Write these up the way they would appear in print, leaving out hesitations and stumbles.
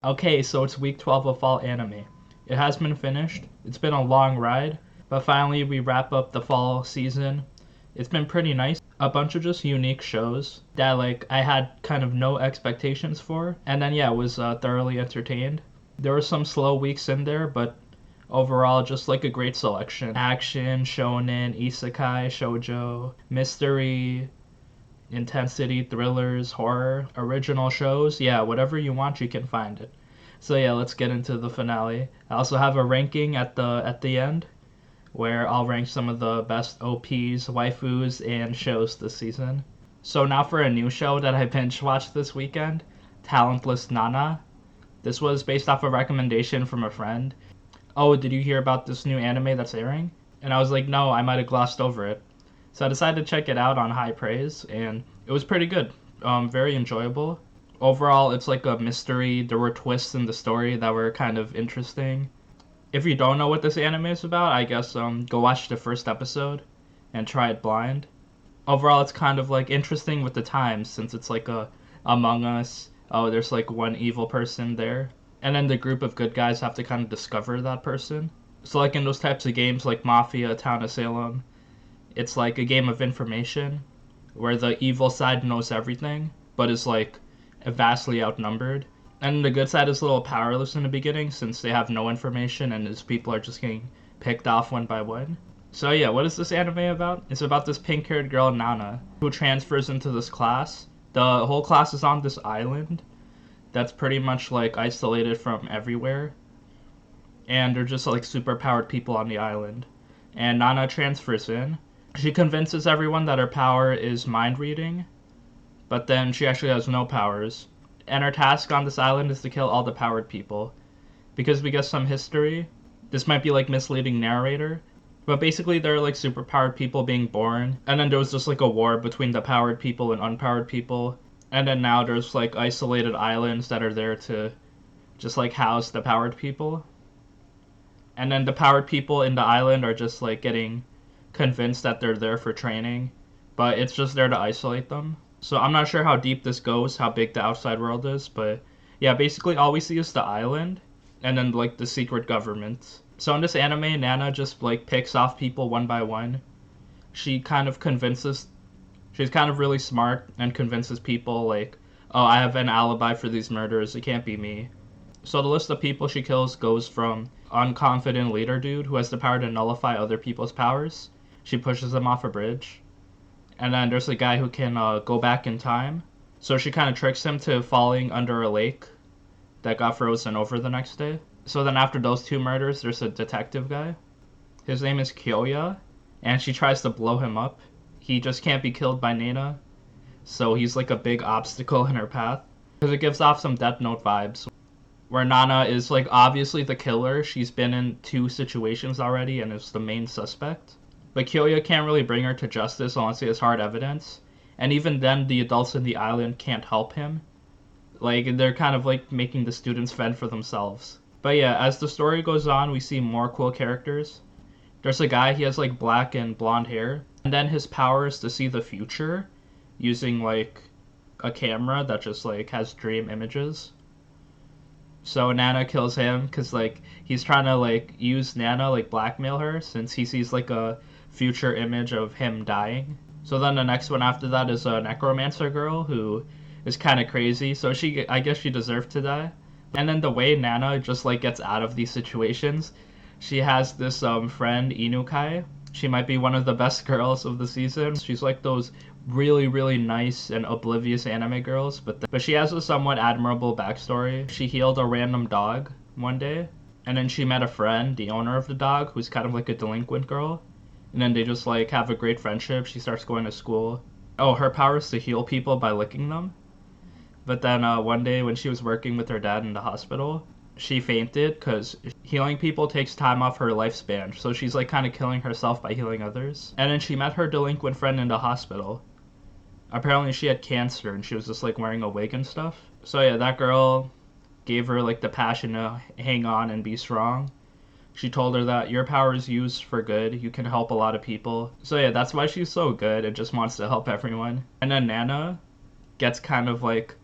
Okay, so it's week 12 of fall anime. It has been finished. It's been a long ride, but finally we wrap up the fall season. It's been pretty nice. A bunch of just unique shows that I had kind of no expectations for, and then yeah, was thoroughly entertained. There were some slow weeks in there, but overall just like a great selection. Action, shonen, isekai, shoujo, mystery, intensity, thrillers, horror, original shows. Yeah, whatever you want, you can find it. So yeah, let's get into the finale. I also have a ranking at the end where I'll rank some of the best OPs, waifus, and shows this season. So now for a new show that I binge watched this weekend, Talentless Nana. This was based off a recommendation from a friend. Oh, did you hear about this new anime that's airing? And I was like, no, I might have glossed over it. So I decided to check it out on high praise, and it was pretty good. Very enjoyable. Overall, it's like a mystery. There were twists in the story that were kind of interesting. If you don't know what this anime is about, I guess go watch the first episode and try it blind. Overall, it's kind of like interesting with the times since it's like a Among Us. Oh, there's like one evil person there, and then the group of good guys have to kind of discover that person. So like in those types of games like Mafia, Town of Salem, it's like a game of information where the evil side knows everything, but is like vastly outnumbered. And the good side is a little powerless in the beginning since they have no information and his people are just getting picked off one by one. So yeah, what is this anime about? It's about this pink-haired girl, Nana, who transfers into this class. The whole class is on this island that's pretty much like isolated from everywhere. And they're just like super powered people on the island. And Nana transfers in. She convinces everyone that her power is mind reading, but then she actually has no powers. And her task on this island is to kill all the powered people. Because we get some history, this might be like misleading narrator, but basically there are like super powered people being born, and then there was just like a war between the powered people and unpowered people, and then now there's like isolated islands that are there to just like house the powered people. And then the powered people in the island are just like getting convinced that they're there for training, but it's just there to isolate them. So I'm not sure how deep this goes, how big the outside world is, but yeah, basically all we see is the island and then like the secret government. So in this anime, Nana just like picks off people one by one. She kind of convinces, she's kind of really smart and convinces people like, oh, I have an alibi for these murders, it can't be me. So the list of people she kills goes from unconfident leader dude who has the power to nullify other people's powers. She pushes them off a bridge. And then there's a guy who can go back in time. So she kind of tricks him to falling under a lake that got frozen over the next day. So then after those two murders, there's a detective guy. His name is Kyoya, and she tries to blow him up. He just can't be killed by Nana, so he's like a big obstacle in her path. Because it gives off some Death Note vibes, where Nana is like obviously the killer. She's been in two situations already and is the main suspect. But Kyoya can't really bring her to justice unless he has hard evidence. And even then, the adults in the island can't help him. Like, they're kind of like making the students fend for themselves. But yeah, as the story goes on, we see more cool characters. There's a guy, he has like black and blonde hair. And then his power is to see the future using like a camera that just like has dream images. So Nana kills him because like he's trying to like use Nana, like blackmail her since he sees like a future image of him dying. So then the next one after that is a necromancer girl who is kind of crazy. So I guess she deserved to die. And then the way Nana just like gets out of these situations, she has this friend Inukai. She might be one of the best girls of the season. She's like those really really nice and oblivious anime girls, but she has a somewhat admirable backstory. She healed a random dog one day, and then she met a friend, the owner of the dog, who's kind of like a delinquent girl. And then they just like have a great friendship. She starts going to school. Oh, her power is to heal people by licking them. But then one day when she was working with her dad in the hospital, she fainted because healing people takes time off her lifespan. So she's like kind of killing herself by healing others. And then she met her delinquent friend in the hospital. Apparently she had cancer and she was just like wearing a wig and stuff. So yeah, that girl gave her like the passion to hang on and be strong. She told her that your power is used for good. You can help a lot of people. So yeah, that's why she's so good and just wants to help everyone. And then Nana gets kind of like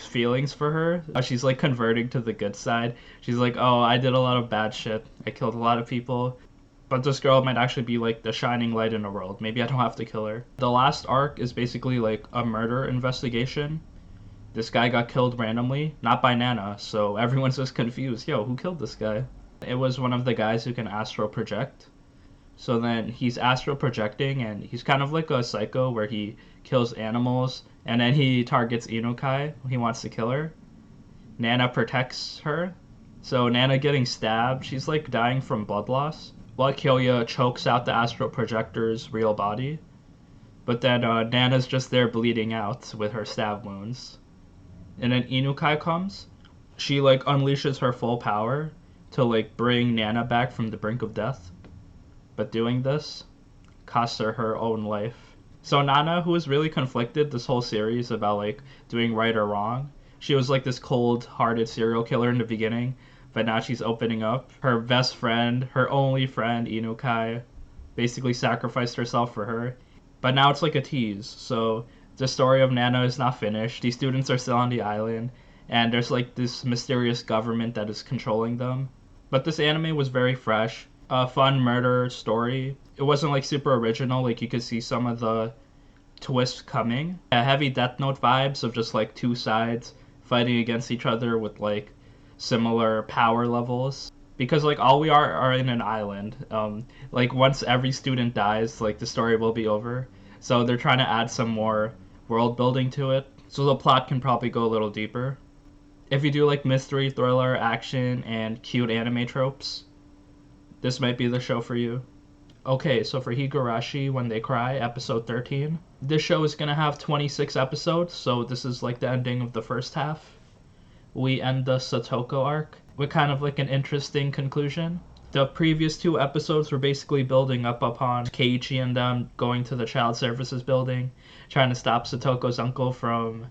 feelings for her. She's like converting to the good side. She's like, oh, I did a lot of bad shit. I killed a lot of people. But this girl might actually be like the shining light in the world. Maybe I don't have to kill her. The last arc is basically like a murder investigation. This guy got killed randomly, not by Nana, so everyone's just confused. Yo, who killed this guy? It was one of the guys who can astral project. So then he's astral projecting, and he's kind of like a psycho where he kills animals, and then he targets Inukai. He wants to kill her. Nana protects her. So Nana getting stabbed, she's like dying from blood loss, while Kyoya chokes out the astral projector's real body. But then Nana's just there bleeding out with her stab wounds. And then Inukai comes. She like unleashes her full power to like bring Nana back from the brink of death. But doing this costs her her own life. So Nana, who was really conflicted this whole series about like doing right or wrong, she was like this cold-hearted serial killer in the beginning, but now she's opening up. Her best friend, her only friend, Inukai, basically sacrificed herself for her. But now it's like a tease, so the story of Nana is not finished. These students are still on the island, and there's like this mysterious government that is controlling them. But this anime was very fresh, a fun murder story. It wasn't like super original, like you could see some of the twists coming. Heavy Death Note vibes of just like two sides fighting against each other with like similar power levels. Because like all we are in an island. Like once every student dies, like the story will be over. So they're trying to add some more world building to it, so the plot can probably go a little deeper. If you do like mystery, thriller, action, and cute anime tropes, this might be the show for you. Okay, so for Higurashi When They Cry, episode 13, this show is gonna have 26 episodes, so this is like the ending of the first half. We end the Satoko arc with kind of like an interesting conclusion. The previous two episodes were basically building up upon Keiichi and them going to the child services building, trying to stop Satoko's uncle from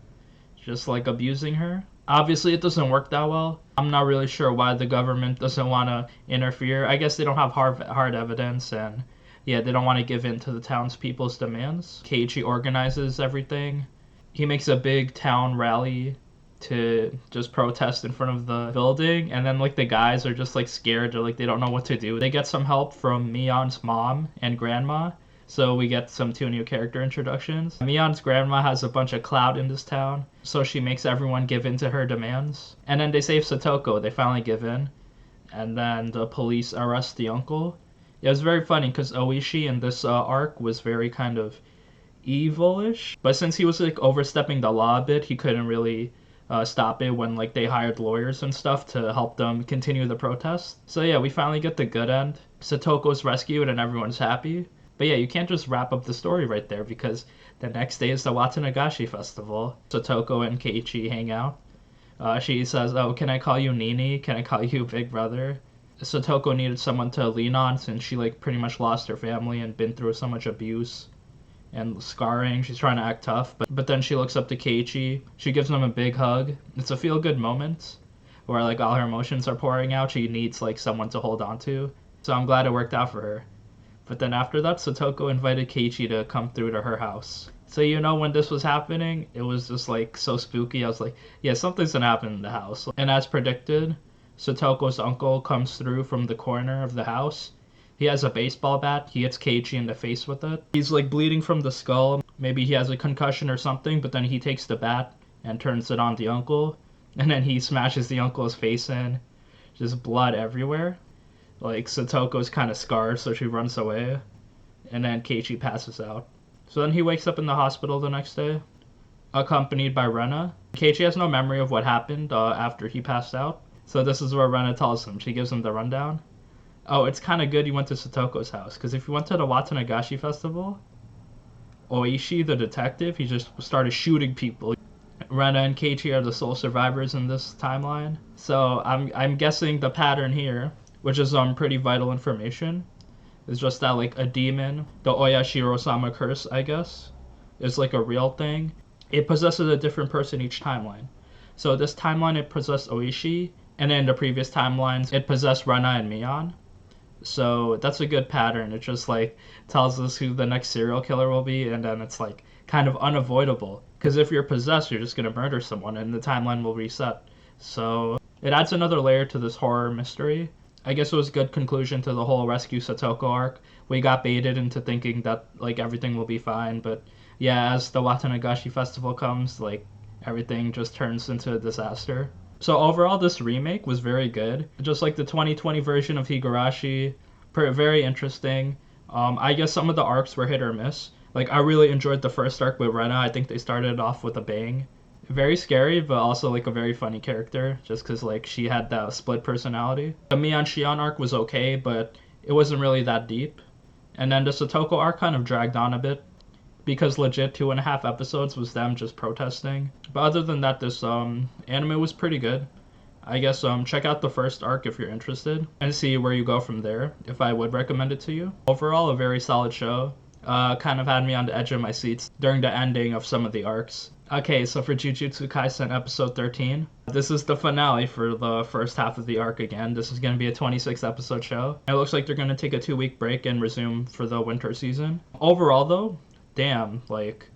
just like abusing her. Obviously it doesn't work that well. I'm not really sure why the government doesn't want to interfere. I guess they don't have hard evidence, and yeah, they don't want to give in to the townspeople's demands. Keiichi organizes everything. He makes a big town rally to just protest in front of the building, and then like the guys are just like scared, or like they don't know what to do. They get some help from Mion's mom and grandma, so we get some two new character introductions. Mion's grandma has a bunch of clout in this town, so she makes everyone give in to her demands. And then they save Satoko, they finally give in, and then the police arrest the uncle. It was very funny because Oishi in this arc was very kind of evilish, but since he was like overstepping the law a bit, he couldn't really stop it when like they hired lawyers and stuff to help them continue the protest. So yeah, we finally get the good end. Satoko's rescued and everyone's happy. But yeah, you can't just wrap up the story right there, because the next day is the Watanagashi festival. Satoko and Keiichi hang out. She says, oh, can I call you Nini? Can I call you Big Brother? Satoko needed someone to lean on since she like pretty much lost her family and been through so much abuse and scarring. She's trying to act tough, but then she looks up to Keiichi. She gives him a big hug. It's a feel-good moment where like all her emotions are pouring out. She needs like someone to hold on to. So I'm glad it worked out for her. But then after that, Satoko invited Keiichi to come through to her house. So you know, when this was happening, it was just like so spooky. I was like, yeah, something's gonna happen in the house. And as predicted, Satoko's uncle comes through from the corner of the house. He has a baseball bat. He hits Keiichi in the face with it. He's like bleeding from the skull. Maybe he has a concussion or something, but then he takes the bat and turns it on the uncle. And then he smashes the uncle's face in. Just blood everywhere. Like, Satoko's kind of scarred, so she runs away. And then Keiichi passes out. So then he wakes up in the hospital the next day, accompanied by Rena. Keiichi has no memory of what happened after he passed out. So this is where Rena tells him. She gives him the rundown. Oh, it's kind of good you went to Satoko's house, because if you went to the Watanagashi festival, Oishi, the detective, he just started shooting people. Rena and Keiichi are the sole survivors in this timeline. So I'm guessing the pattern here, which is pretty vital information, is just that like a demon, the Oyashiro-sama curse, I guess, is like a real thing. It possesses a different person each timeline. So this timeline it possessed Oishi, and in the previous timelines it possessed Rena and Mion. So that's a good pattern. It just like tells us who the next serial killer will be, and then it's like kind of unavoidable. Because if you're possessed, you're just going to murder someone and the timeline will reset. So it adds another layer to this horror mystery. I guess it was a good conclusion to the whole Rescue Satoko arc. We got baited into thinking that like everything will be fine, but yeah, as the Watanagashi festival comes, like everything just turns into a disaster. So overall, this remake was very good. Just like the 2020 version of Higurashi, very interesting. I guess some of the arcs were hit or miss. Like I really enjoyed the first arc with Rena. I think they started off with a bang. Very scary, but also like a very funny character, just because like she had that split personality. The Mion Shion arc was okay, but it wasn't really that deep. And then the Satoko arc kind of dragged on a bit, because legit 2.5 episodes was them just protesting. But other than that, this anime was pretty good. I guess check out the first arc if you're interested and see where you go from there, if I would recommend it to you. Overall, a very solid show. Kind of had me on the edge of my seats during the ending of some of the arcs. Okay, so for Jujutsu Kaisen episode 13, this is the finale for the first half of the arc again. This is going to be a 26 episode show. It looks like they're going to take a 2-week break and resume for the winter season. Overall though, damn, like,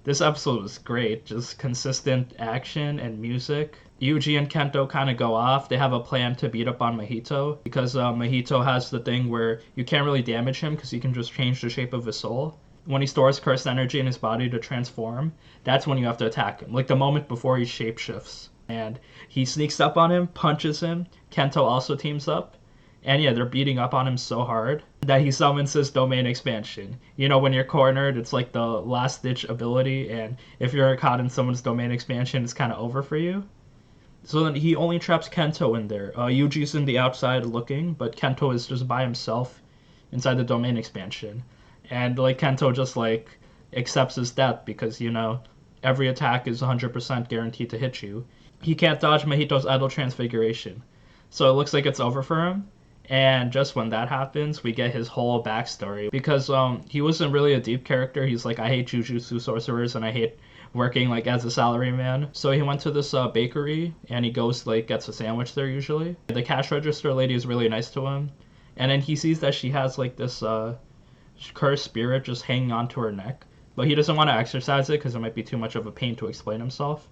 this episode was great. Just consistent action and music. Yuji and Kento kind of go off. They have a plan to beat up on Mahito because Mahito has the thing where you can't really damage him because he can just change the shape of his soul. When he stores cursed energy in his body to transform, that's when you have to attack him. Like the moment before he shapeshifts. And he sneaks up on him, punches him. Kento also teams up. And yeah, they're beating up on him so hard that he summons his domain expansion. You know, when you're cornered, it's like the last ditch ability. And if you're caught in someone's domain expansion, it's kind of over for you. So then he only traps Kento in there. Yuji's in the outside looking, but Kento is just by himself inside the domain expansion. And like Kento just like accepts his death because, you know, every attack is 100% guaranteed to hit you. He can't dodge Mahito's idle transfiguration. So it looks like it's over for him. And just when that happens, we get his whole backstory. Because he wasn't really a deep character. He's like, I hate Jujutsu sorcerers and I hate working like as a salaryman. So he went to this bakery and he goes like gets a sandwich there usually. The cash register lady is really nice to him. And then he sees that she has like this cursed spirit just hanging onto her neck, but he doesn't want to exercise it because it might be too much of a pain to explain himself.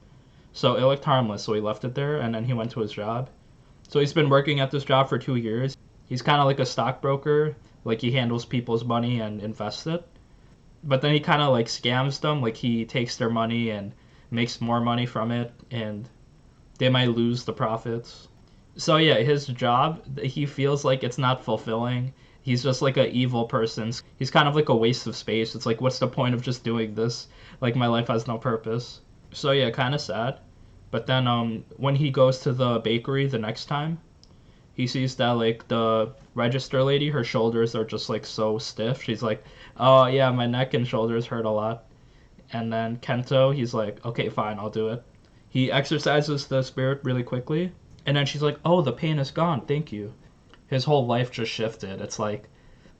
So it looked harmless, so he left it there, and then he went to his job. So he's been working at this job for 2 years. He's kind of like a stockbroker, like he handles people's money and invests it. But then he kind of like scams them, like he takes their money and makes more money from it, and they might lose the profits. So yeah, his job, he feels like it's not fulfilling. He's just like an evil person. He's kind of like a waste of space. It's like, what's the point of just doing this? Like, my life has no purpose. So yeah, kind of sad. But then when he goes to the bakery the next time, he sees that like the register lady, her shoulders are just like so stiff. She's like, oh yeah, my neck and shoulders hurt a lot. And then Kento, he's like, okay, fine, I'll do it. He exercises the spirit really quickly. And then she's like, oh, the pain is gone, thank you. His whole life just shifted. It's like,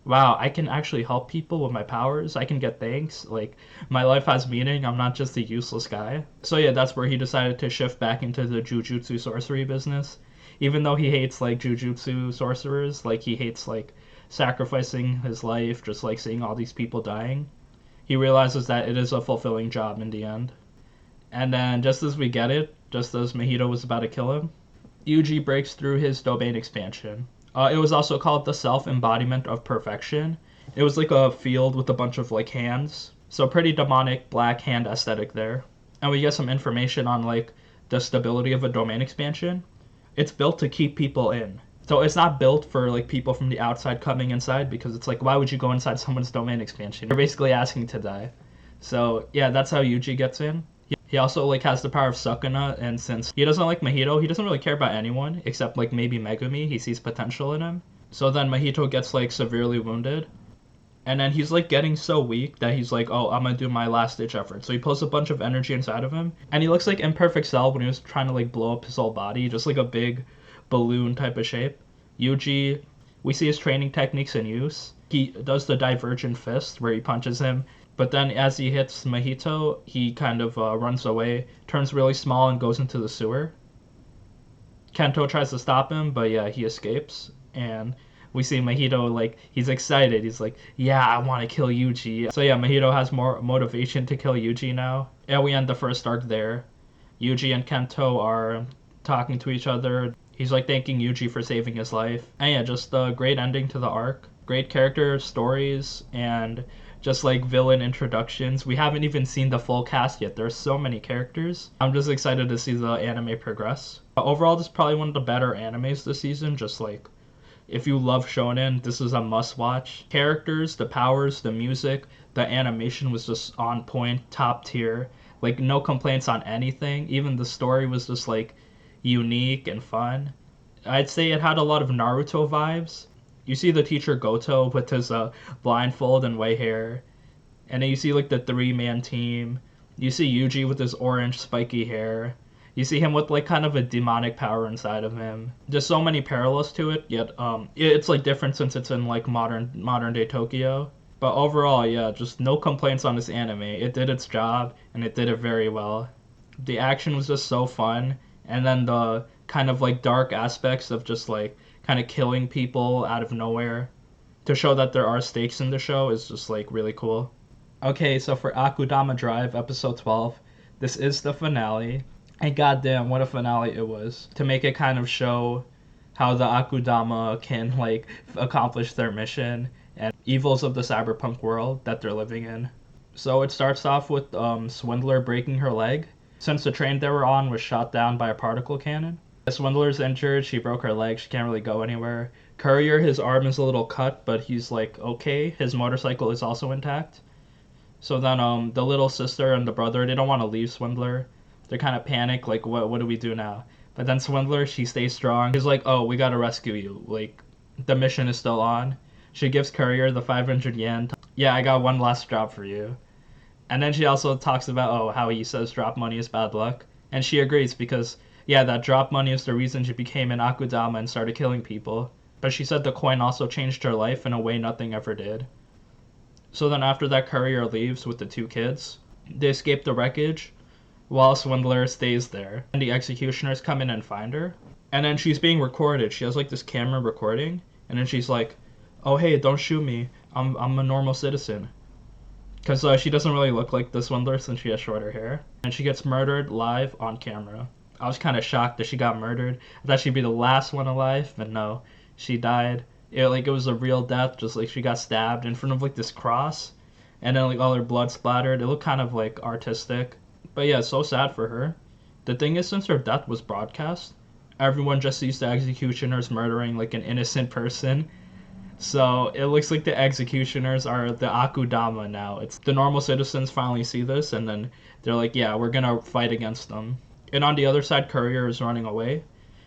wow, I can actually help people with my powers. I can get thanks. Like, my life has meaning. I'm not just a useless guy. So yeah, that's where he decided to shift back into the jujutsu sorcery business. Even though he hates, like, jujutsu sorcerers, like, he hates, like, sacrificing his life, just, like, seeing all these people dying. He realizes that it is a fulfilling job in the end. And then, just as we get it, just as Mahito was about to kill him, Yuji breaks through his domain expansion. It was also called the self-embodiment of perfection. It was like a field with a bunch of like hands. So pretty demonic black hand aesthetic there. And we get some information on like the stability of a domain expansion. It's built to keep people in. So it's not built for like people from the outside coming inside because it's like, why would you go inside someone's domain expansion? You're basically asking to die. So yeah, that's how Yuji gets in. He also like has the power of Sukuna, and since he doesn't like Mahito, he doesn't really care about anyone except like maybe Megumi. He sees potential in him. So then Mahito gets like severely wounded, and then he's like getting so weak that he's like, oh, I'm gonna do my last ditch effort. So he pulls a bunch of energy inside of him, and he looks like Imperfect Cell when he was trying to like blow up his whole body, just like a big balloon type of shape. Yuji, we see his training techniques in use. He does the Divergent Fist where he punches him. But then as he hits Mahito, he kind of runs away, turns really small, and goes into the sewer. Kento tries to stop him, but yeah, he escapes. And we see Mahito, like, he's excited. He's like, yeah, I want to kill Yuji. So yeah, Mahito has more motivation to kill Yuji now. And we end the first arc there. Yuji and Kento are talking to each other. He's like thanking Yuji for saving his life. And yeah, just a great ending to the arc. Great character stories and just like villain introductions. We haven't even seen the full cast yet. There's so many characters. I'm just excited to see the anime progress. Overall, this is probably one of the better animes this season. Just like, if you love shonen, this is a must watch. Characters, the powers, the music, the animation was just on point, top tier. Like, no complaints on anything. Even the story was just like unique and fun. I'd say it had a lot of Naruto vibes. You see the teacher Goto with his blindfold and white hair. And then you see like the 3-man team. You see Yuji with his orange spiky hair. You see him with like kind of a demonic power inside of him. There's so many parallels to it, yet it's like different since it's in like modern day Tokyo. But overall, yeah, just no complaints on this anime. It did its job and it did it very well. The action was just so fun, and then the kind of like dark aspects of just like kind of killing people out of nowhere to show that there are stakes in the show is just like really cool. Okay, so for Akudama Drive episode 12, this is the finale. And goddamn, what a finale it was. To make it kind of show how the Akudama can like accomplish their mission and evils of the cyberpunk world that they're living in. So it starts off with Swindler breaking her leg since the train they were on was shot down by a particle cannon. The Swindler's injured, she broke her leg, she can't really go anywhere. Courier, his arm is a little cut, but he's like okay. His motorcycle is also intact. So then the little sister and the brother, they don't want to leave Swindler. They're kind of panicked, like what do we do now? But then Swindler, she stays strong. He's like, oh, we gotta rescue you. Like, the mission is still on. She gives Courier the 500 yen. Yeah, I got one last job for you. And then she also talks about, how he says drop money is bad luck. And she agrees because, yeah, that drop money is the reason she became an Akudama and started killing people. But she said the coin also changed her life in a way nothing ever did. So then after that, Courier leaves with the 2 kids. They escape the wreckage while Swindler stays there. And the executioners come in and find her. And then she's being recorded. She has like this camera recording. And then she's like, oh hey, don't shoot me. I'm a normal citizen. Because she doesn't really look like the Swindler since she has shorter hair. And she gets murdered live on camera. I was kind of shocked that she got murdered. I thought she'd be the last one alive, but no, she died. It was a real death, just like she got stabbed in front of like this cross. And then like all her blood splattered. It looked kind of like artistic. But yeah, it's so sad for her. The thing is, since her death was broadcast, everyone just sees the executioners murdering like an innocent person. So it looks like the executioners are the Akudama now. It's the normal citizens finally see this, and then they're like, yeah, we're gonna fight against them. And on the other side, Courier is running away.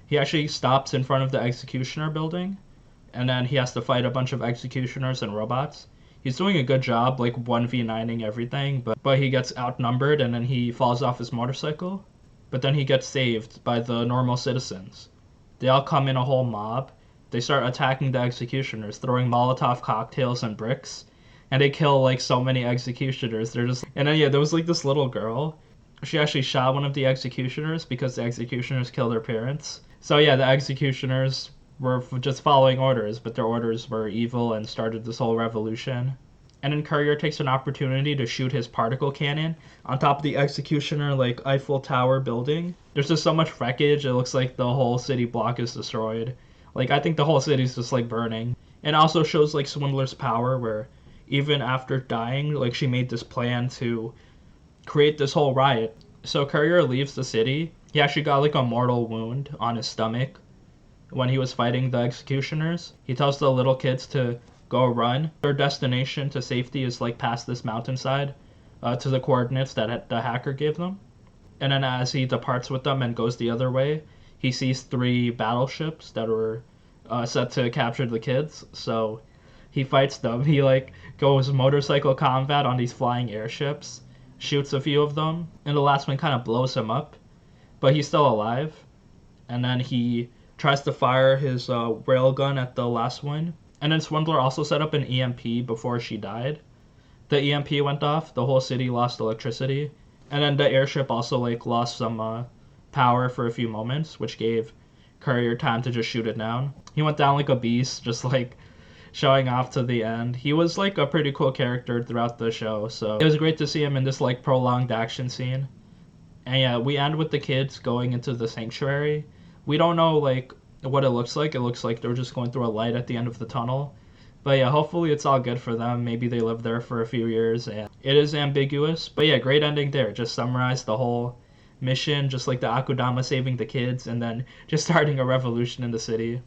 He actually stops in front of the executioner building, and then he has to fight a bunch of executioners and robots. He's doing a good job, like 1v9ing everything, but he gets outnumbered, and then he falls off his motorcycle. But then he gets saved by the normal citizens. They all come in a whole mob. They start attacking the executioners, throwing Molotov cocktails and bricks, and they kill like so many executioners. They're just, and then yeah, there was like this little girl. She actually shot one of the executioners because the executioners killed her parents. So yeah, the executioners were just following orders, but their orders were evil and started this whole revolution. And then Courier takes an opportunity to shoot his particle cannon on top of the executioner like Eiffel Tower building. There's just so much wreckage, it looks like the whole city block is destroyed. Like, I think the whole city's just, like, burning. And also shows, like, Swindler's power, where even after dying, like, she made this plan to create this whole riot. So Courier leaves the city. He actually got, like, a mortal wound on his stomach when he was fighting the executioners. He tells the little kids to go run. Their destination to safety is, like, past this mountainside to the coordinates that the hacker gave them. And then as he departs with them and goes the other way, he sees 3 battleships that were set to capture the kids, so he fights them. He like goes motorcycle combat on these flying airships, shoots a few of them, and the last one kind of blows him up, but he's still alive. And then he tries to fire his railgun at the last one. And then Swindler also set up an EMP before she died. The EMP went off, the whole city lost electricity, and then the airship also like lost some power for a few moments, which gave courier time to just shoot it down. He went down like a beast, just like showing off to the end. He was like a pretty cool character throughout the show, so it was great to see him in this like prolonged action scene. And yeah, we end with the kids going into the sanctuary. We don't know like what it looks like. It looks like they're just going through a light at the end of the tunnel. But yeah, hopefully it's all good for them. Maybe they live there for a few years. And it is ambiguous. But yeah, great ending there. Just summarized the whole mission, just like the Akudama saving the kids and then just starting a revolution in the city.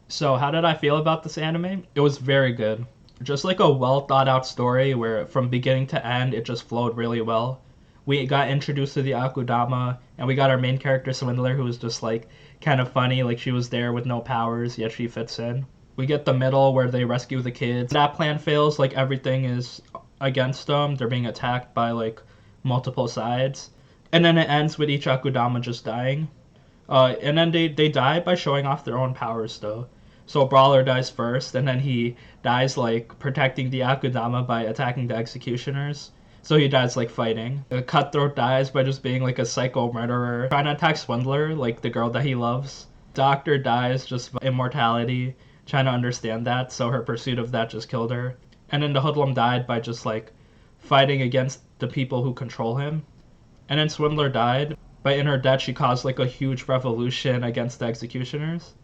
So how did I feel about this anime? It was very good. Just like a well thought out story where from beginning to end it just flowed really well. We got introduced to the Akudama and we got our main character Swindler, who was just like kind of funny, like she was there with no powers yet she fits in. We get the middle where they rescue the kids. That plan fails, like everything is against them. They're being attacked by like multiple sides. And then it ends with each Akudama just dying. And then they die by showing off their own powers though. So Brawler dies first, and then he dies like protecting the Akudama by attacking the executioners. So he dies like fighting. Cutthroat dies by just being like a psycho murderer, trying to attack Swindler, like the girl that he loves. Doctor dies just by immortality, trying to understand that, so her pursuit of that just killed her. And then the hoodlum died by just like fighting against the people who control him. And then Swindler died, but in her death she caused like a huge revolution against the executioners.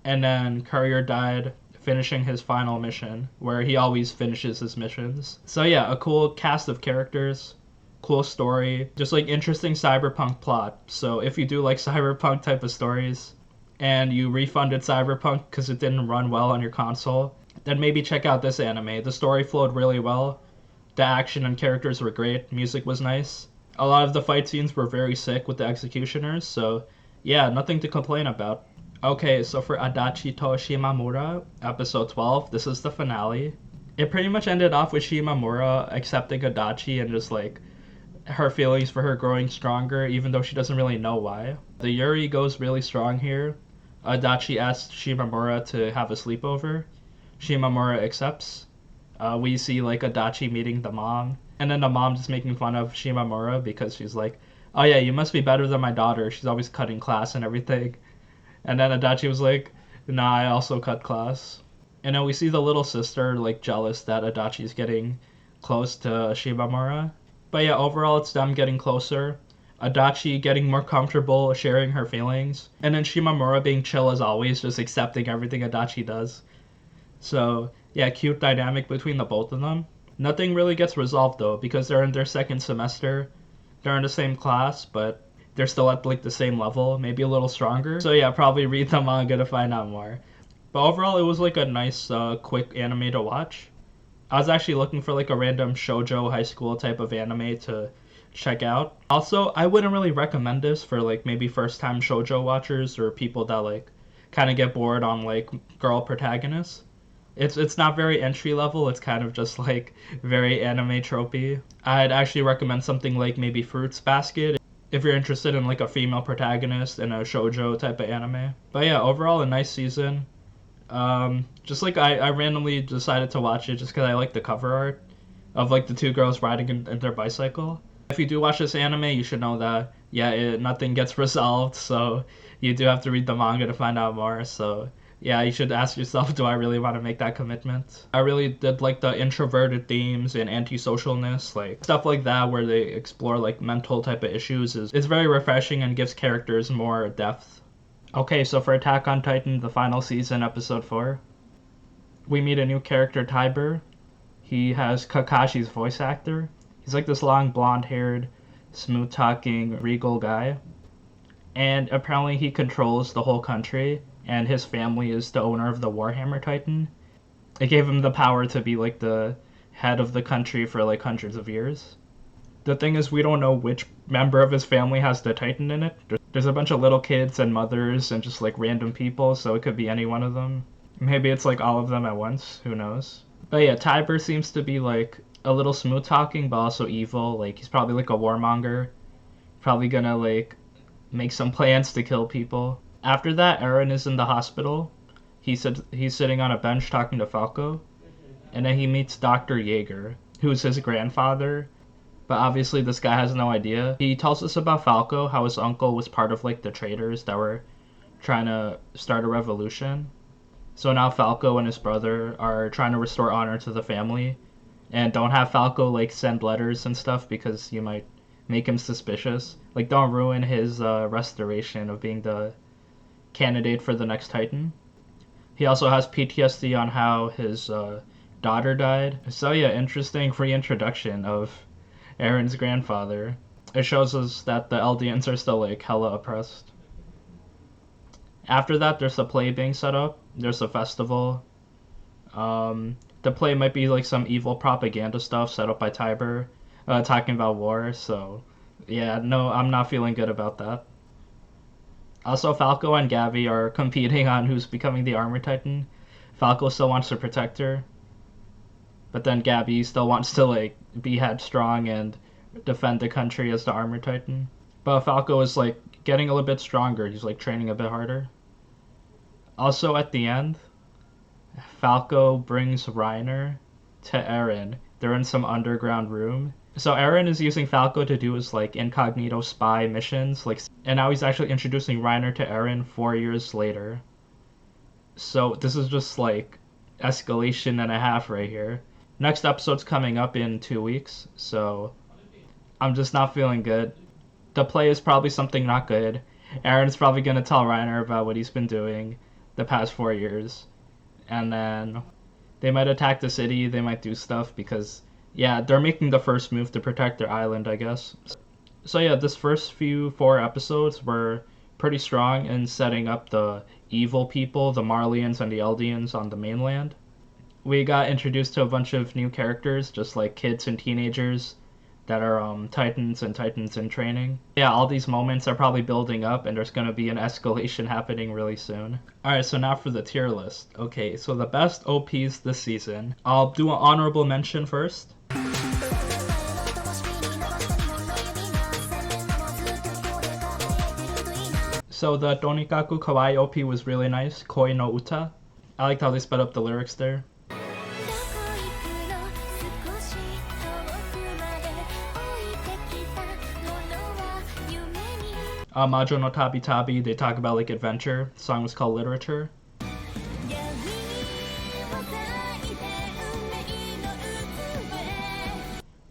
And then Courier died finishing his final mission, where he always finishes his missions. So yeah, a cool cast of characters, cool story, just like interesting cyberpunk plot. So if you do like cyberpunk type of stories, and you refunded Cyberpunk because it didn't run well on your console, then maybe check out this anime. The story flowed really well. The action and characters were great. Music was nice. A lot of the fight scenes were very sick with the executioners, so yeah, nothing to complain about. Okay, so for Adachi to Shimamura, episode 12, this is the finale. It pretty much ended off with Shimamura accepting Adachi and just like her feelings for her growing stronger, even though she doesn't really know why. The Yuri goes really strong here. Adachi asks Shimamura to have a sleepover. Shimamura accepts. We see like Adachi meeting the mom, and then the mom just making fun of Shimamura because she's like, oh yeah, you must be better than my daughter. She's always cutting class and everything. And then Adachi was like, nah, I also cut class. And then we see the little sister like jealous that Adachi's getting close to Shimamura. But yeah, overall it's them getting closer. Adachi getting more comfortable sharing her feelings, and then Shimamura being chill as always, just accepting everything Adachi does. So yeah, cute dynamic between the both of them. Nothing really gets resolved though, because they're in their second semester. They're in the same class, but they're still at like the same level, maybe a little stronger. So yeah, probably read the manga to find out more. But overall, it was like a nice, quick anime to watch. I was actually looking for like a random shoujo high school type of anime to check out. Also, I wouldn't really recommend this for like maybe first time shoujo watchers or people that like kind of get bored on like girl protagonists. It's not very entry level. It's kind of just like very anime tropey. I'd actually recommend something like maybe Fruits Basket if you're interested in like a female protagonist in a shoujo type of anime. But yeah, overall a nice season. Just like I randomly decided to watch it just because I like the cover art of like the two girls riding in their bicycle. If you do watch this anime, you should know that yeah, nothing gets resolved, so you do have to read the manga to find out more. So yeah, you should ask yourself, do I really want to make that commitment? I really did like the introverted themes and antisocialness, like stuff like that where they explore like mental type of issues is very refreshing and gives characters more depth. Okay, so for Attack on Titan, the final season, episode 4, we meet a new character, Tiber. He has Kakashi's voice actor. He's like this long blonde-haired, smooth-talking, regal guy. And apparently he controls the whole country, and his family is the owner of the Warhammer Titan. It gave him the power to be like the head of the country for like hundreds of years. The thing is, we don't know which member of his family has the Titan in it. There's a bunch of little kids and mothers and just like random people, so it could be any one of them. Maybe it's like all of them at once, who knows. But yeah, Tiber seems to be like a little smooth talking but also evil. Like he's probably like a warmonger. Probably gonna like make some plans to kill people. After that, Ereh is in the hospital. He's sitting on a bench talking to Falco. And then he meets Dr. Jaeger, who's his grandfather. But obviously this guy has no idea. He tells us about Falco, how his uncle was part of like the traders that were trying to start a revolution. So now Falco and his brother are trying to restore honor to the family, and don't have Falco like send letters and stuff because you might make him suspicious. Like, don't ruin his restoration of being the candidate for the next Titan. He also has PTSD on how his daughter died. So yeah, interesting reintroduction of Eren's grandfather. It shows us that the Eldians are still like hella oppressed. After that, there's a play being set up. There's a festival. The play might be like some evil propaganda stuff set up by Tiber, talking about war. So yeah, no, I'm not feeling good about that. Also, Falco and Gavi are competing on who's becoming the Armor Titan. Falco still wants to protect her, but then Gabi still wants to like be headstrong and defend the country as the Armor Titan. But Falco is like getting a little bit stronger. He's like training a bit harder. Also at the end, Falco brings Reiner to Eren. They're in some underground room. So Eren is using Falco to do his like incognito spy missions, like, and now he's actually introducing Reiner to Eren 4 years later. So this is just like escalation and a half right here. Next episode's coming up in 2 weeks, so I'm just not feeling good. The play is probably something not good. Eren's probably gonna tell Reiner about what he's been doing the past 4 years, and then they might attack the city. They might do stuff because, yeah, they're making the first move to protect their island, I guess. So yeah, this first 4 episodes were pretty strong in setting up the evil people, the Marleyans and the Eldians on the mainland. We got introduced to a bunch of new characters, just like kids and teenagers that are Titans and Titans in training. Yeah, all these moments are probably building up, and there's going to be an escalation happening really soon. Alright, so now for the tier list. Okay, so the best OPs this season. I'll do an honorable mention first. So the Tonikaku Kawaii OP was really nice, Koi no Uta. I liked how they sped up the lyrics there. Majo no Tabi Tabi, they talk about like adventure. The song was called Literature.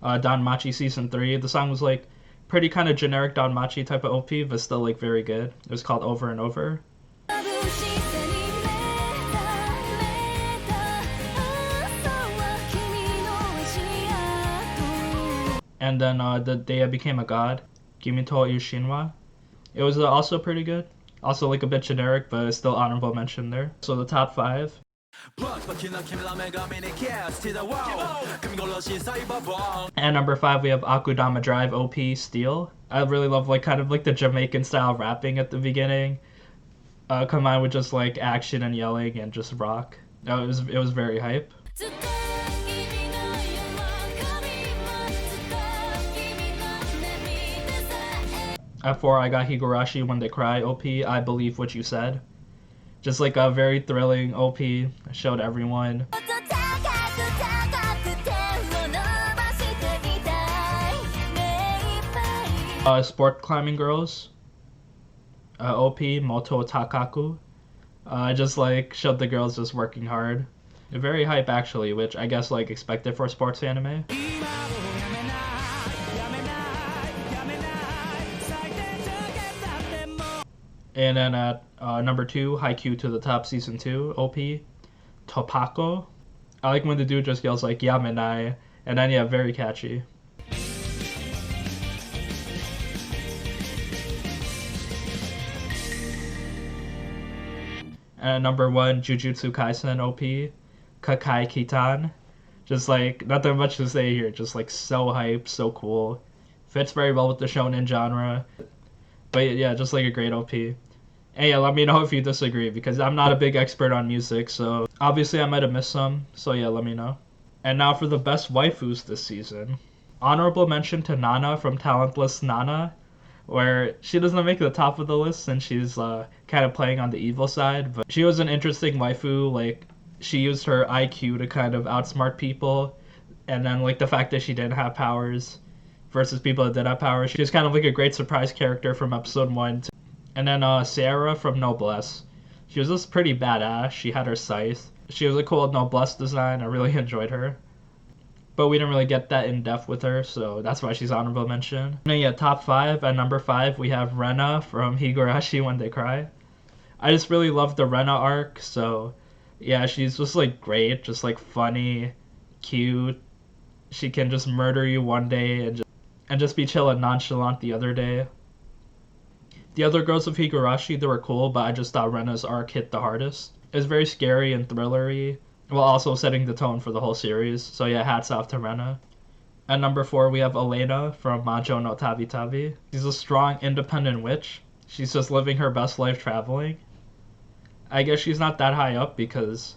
Danmachi Season 3, the song was like pretty kind of generic Danmachi type of OP, but still like very good. It was called Over and Over. And then The Day I Became a God, Kimito Yushinwa. It was also pretty good. Also like a bit generic, but it's still honorable mention there. So the top 5. And number 5 we have Akudama Drive OP Steel. I really love like kind of like the Jamaican style rapping at the beginning, combined with just like action and yelling and just rock. It was very hype. At 4 I got Higurashi When They Cry OP, I Believe What You Said. Just like a very thrilling OP, I showed everyone. Sport Climbing Girls, OP Moto Takaku. I just like showed the girls just working hard. Very hype actually, which I guess like expected for sports anime. And then at number 2, Haikyuu to the Top Season 2, OP, Topako. I like when the dude just yells like Yamenai, and then yeah, very catchy. And number 1, Jujutsu Kaisen OP, Kakai Kitan. Just like, nothing much to say here, just like so hype, so cool. Fits very well with the shonen genre. But yeah, just like a great OP. And yeah, let me know if you disagree, because I'm not a big expert on music, so obviously I might have missed some, so yeah, let me know. And now for the best waifus this season. Honorable mention to Nana from Talentless Nana, where she doesn't make the top of the list since she's kind of playing on the evil side, but she was an interesting waifu. Like, she used her IQ to kind of outsmart people, and then like the fact that she didn't have powers versus people that did have powers. She's kind of like a great surprise character from episode 1. And then Sarah from Noblesse. She was just pretty badass. She had her scythe. She was a cool Noblesse design. I really enjoyed her. But we didn't really get that in depth with her, so that's why she's honorable mention. And then, yeah, top 5. At number 5, we have Rena from Higurashi When They Cry. I just really love the Rena arc, so yeah, she's just like great, just like funny, cute. She can just murder you one day and just be chill and nonchalant the other day. The other girls of Higurashi, they were cool, but I just thought Rena's arc hit the hardest. It was very scary and thrillery, while also setting the tone for the whole series. So yeah, hats off to Rena. At number 4, we have Elena from Majo no Tabi Tabi. She's a strong, independent witch. She's just living her best life traveling. I guess she's not that high up because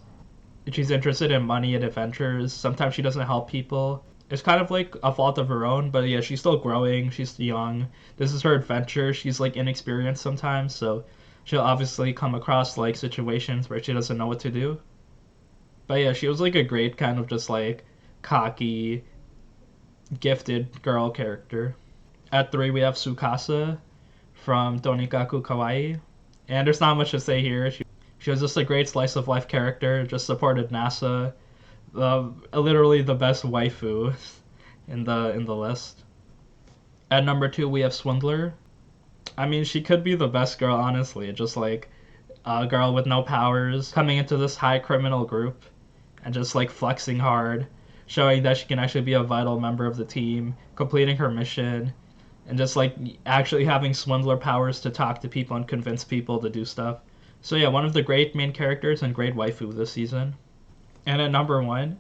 she's interested in money and adventures. Sometimes she doesn't help people. It's kind of like a fault of her own, but yeah, she's still growing. She's young. This is her adventure. She's like inexperienced sometimes, so she'll obviously come across like situations where she doesn't know what to do. But yeah, she was like a great kind of just like cocky, gifted girl character. At 3, we have Tsukasa from Tonikaku Kawaii. And there's not much to say here. She was just a great slice of life character, just supported NASA. Literally the best waifu in the list. At number 2, we have Swindler. I mean, she could be the best girl, honestly. Just like a girl with no powers coming into this high criminal group and just like flexing hard, showing that she can actually be a vital member of the team, completing her mission, and just like actually having Swindler powers to talk to people and convince people to do stuff. So yeah, one of the great main characters and great waifu this season. And at number 1,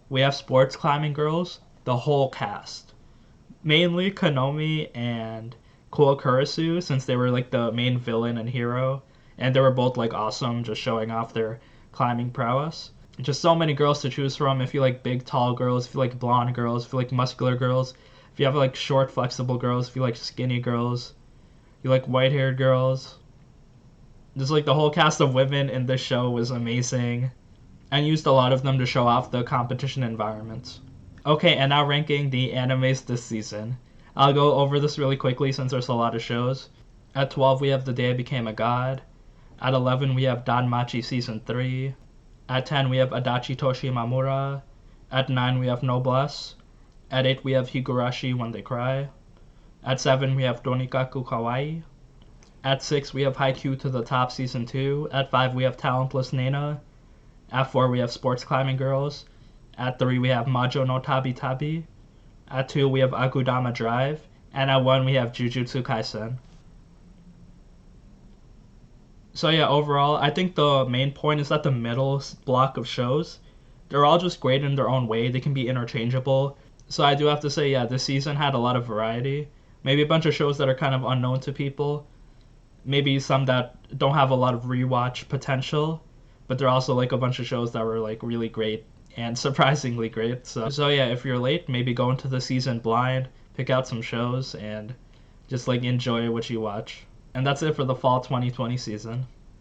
we have Sports Climbing Girls, the whole cast. Mainly Konomi and Kuokurasu, since they were like the main villain and hero, and they were both like awesome, just showing off their climbing prowess. Just so many girls to choose from. If you like big, tall girls, if you like blonde girls, if you like muscular girls, if you have like short, flexible girls, if you like skinny girls, you like white-haired girls. Just like the whole cast of women in this show was amazing, and used a lot of them to show off the competition environment. Okay, and now ranking the animes this season. I'll go over this really quickly since there's a lot of shows. At 12, we have The Day I Became a God. At 11, we have Danmachi Season 3. At 10, we have Adachi to Shimamura. At 9, we have Noblesse. At 8, we have Higurashi When They Cry. At 7, we have Tonikaku Kawaii. At 6, we have Haikyuu to the Top Season 2. At 5, we have Talentless Nena. At 4, we have Sports Climbing Girls. At 3, we have Majo no Tabi Tabi. At 2, we have Akudama Drive. And at 1, we have Jujutsu Kaisen. So yeah, overall, I think the main point is that the middle block of shows, they're all just great in their own way. They can be interchangeable. So I do have to say, yeah, this season had a lot of variety. Maybe a bunch of shows that are kind of unknown to people. Maybe some that don't have a lot of rewatch potential. But there are also like a bunch of shows that were like really great and surprisingly great. So yeah, if you're late, maybe go into the season blind, pick out some shows, and just like enjoy what you watch. And that's it for the fall 2020 season.